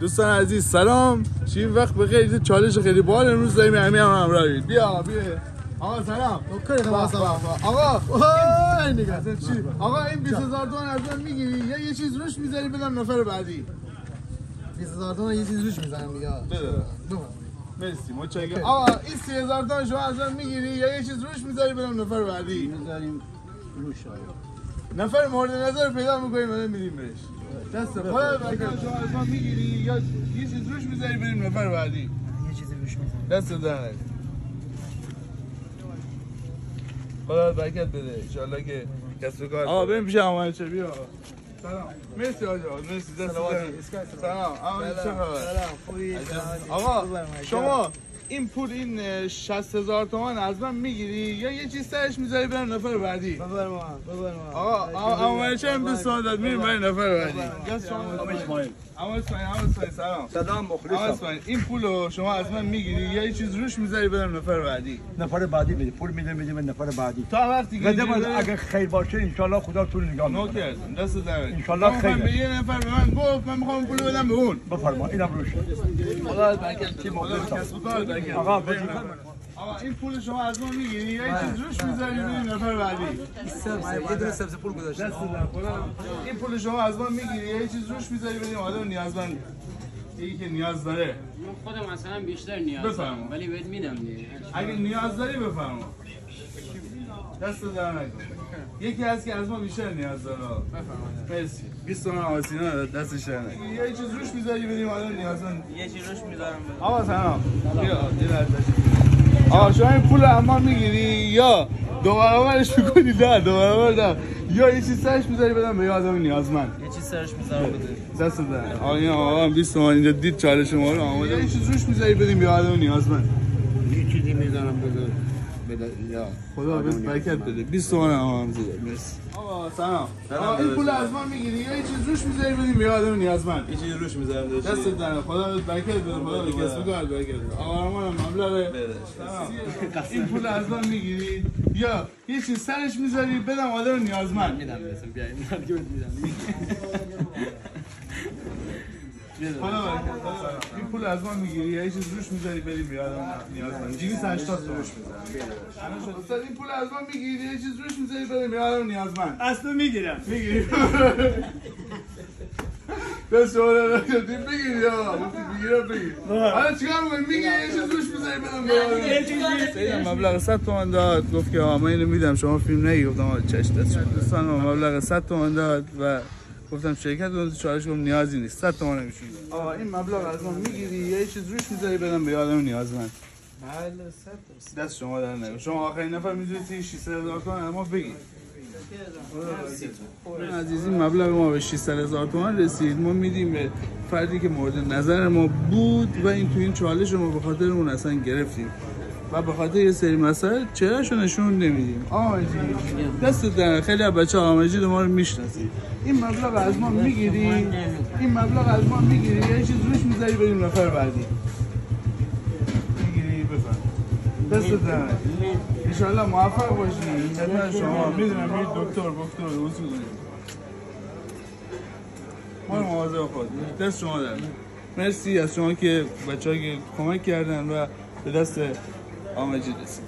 دوستان عزیز سلام، چی وقت بخیر. چالش خیلی باحال امروز داریم همراهید. بیا آقا سلام. آقا این نگاه چی؟ آقا این 20000 تومان از من میگیری یا یه چیز روش میذاری بدم نفر بعدی؟ 20000 تومان یه چیز روش میذارم دیگه. مرسی متشکرم. آقا این 30000 تومان شما از من میگیری یا یه چیز روش میذاری بدم نفر بعدی؟ میذاریم روش. نفر مورد نظر پیدا میکنیم بعد میدیم بهش. دست خدا برکت. شما از من میگیری یا یه چیز روش میذاری بدیم نفر بعدی؟ یه چیزی روش میذاریم. دست در خدا برکت بده ان شاء الله که کسب کار. آقا بریم پیش امانچه. بیا سلام. مرسی آقا، مرسی. دست سلام. آقا چه خبر؟ سلام خوبی؟ آقا شما این پول این 60000 تومان از من میگیری یا یه چیز سرش میذاری برم نفر بعدی؟ بفرما. آقا امانچه هم 200 تومان داد میریم برای نفر بعدی. دست شما. اسماعیل سلام مخلصم. این پولو شما از من میگیری یا یه چیز روش میذاری بدم نفر بعدی؟ نفر بعدی میده، پول میدم نفر بعدی. تا وقتی که اگه خیر باشه ان شاء الله خدا تو رو نگاه میکنه. نوکر دست در ان شاء الله خیر. به یه نفر به من گفت من میخوام پولو بدم به اون. بفرما اینم روش. خدا برکت بده. کسب و کار برکت. آقا این پول شما از من میگیری یا یه چیز روش میذاری بدیم نفر بعدی؟ یه دونه سبز پول گذاشتم. این پول شما از من میگیری یا یه چیز روش میذاری بدیم آدم نیازمند یکی که نیاز داره. من خودم مثلا بیشتر نیاز دارم ولی بهت میدم دیگه. اگه نیاز داری بفرما. دست در نکن. یکی هست که از ما بیشتر نیاز داره. بفرما. مرسی. 20 تومن آسینا دستش در نکن. یه چیز روش میذاری بدیم آدم نیازمند. یه چیز روش میذارم. آقا سلام. آقا شما این پول اما میگیری یا دو برابرش میکنی؟ نه دو برابر نه. یا یه چیز سرش میذاری بدم به یه آدم نیازمند. یه چیز سرش میذارم بده. دست در. آقا 20 تومن اینجا دید چالش ما رو آماده. یه چیز روش میذاری بدیم به آدم نیازمند. یه چیزی میذارم بده یا خدا بهت برکت بده. 20 تومن هم زد. مرسی. آقا سلام. این پول از ما میگیری یا یه چیز روش میذاری بدیم به آدم نیازمند؟ یه چیزی روش میذارم دست در. خدا بهت برکت بده. خدا به کسب کار برکت بده. آقا من مبلغ این پول از ما میگیری یا یه چیز سرش میذاری بدم آدم نیازمند؟ میدم بهتون بیاین. میدم. خدا برکت. این پول از ما میگیری یا یه چیز روش میذاری بریم به آدم نیازمند؟ 280 تومن روش میذارم. استاد این پول از ما میگیری یه چیز روش میذاری بریم به آدم نیازمند؟ اصلا میگیرم. میگیری. دست شما رو بگیری آقا. بگیرم بگیر. حالا چیکار می‌کنی؟ میگی یه چیز روش میذاری بدم به آدم. مبلغ 100 تومن داد. گفت که آقا من اینو میدم شما فیلم نگی. گفتم آقا چش دست شما. دوستان مبلغ 100 تومن داد و گفتم شرکت اون چالش گفتم نیازی نیست. 100 تومن نمیشه. آقا این مبلغ از ما میگیری یه چیز روش میذاری بدم به آدم نیازمند؟ بله 100%. دست شما در نگاه. شما آخرین نفر میدونید 6000 تومن ما بگید. عزیزی مبلغ ما به 600000 تومان رسید. ما میدیم به فردی که مورد نظر ما بود و این تو این چالش ما به خاطر اون اصلا گرفتیم و به خاطر یه سری مسائل چهرهشو نشون نمیدیم. آقا مجید دست در. خیلی از بچه‌ها آقا مجید ما رو میشناسید. این مبلغ از ما میگیری یه چیز روش میذاری بریم نفر بعدی؟ میگیری بفهم. دست در. ان شاء الله موفق باشید. خدمت شما. میدونم میرید دکتر اصول ما مواظب خود. دست شما در. مرسی از شما که بچه‌ها که کمک کردن و به دست آقا مجید رسید.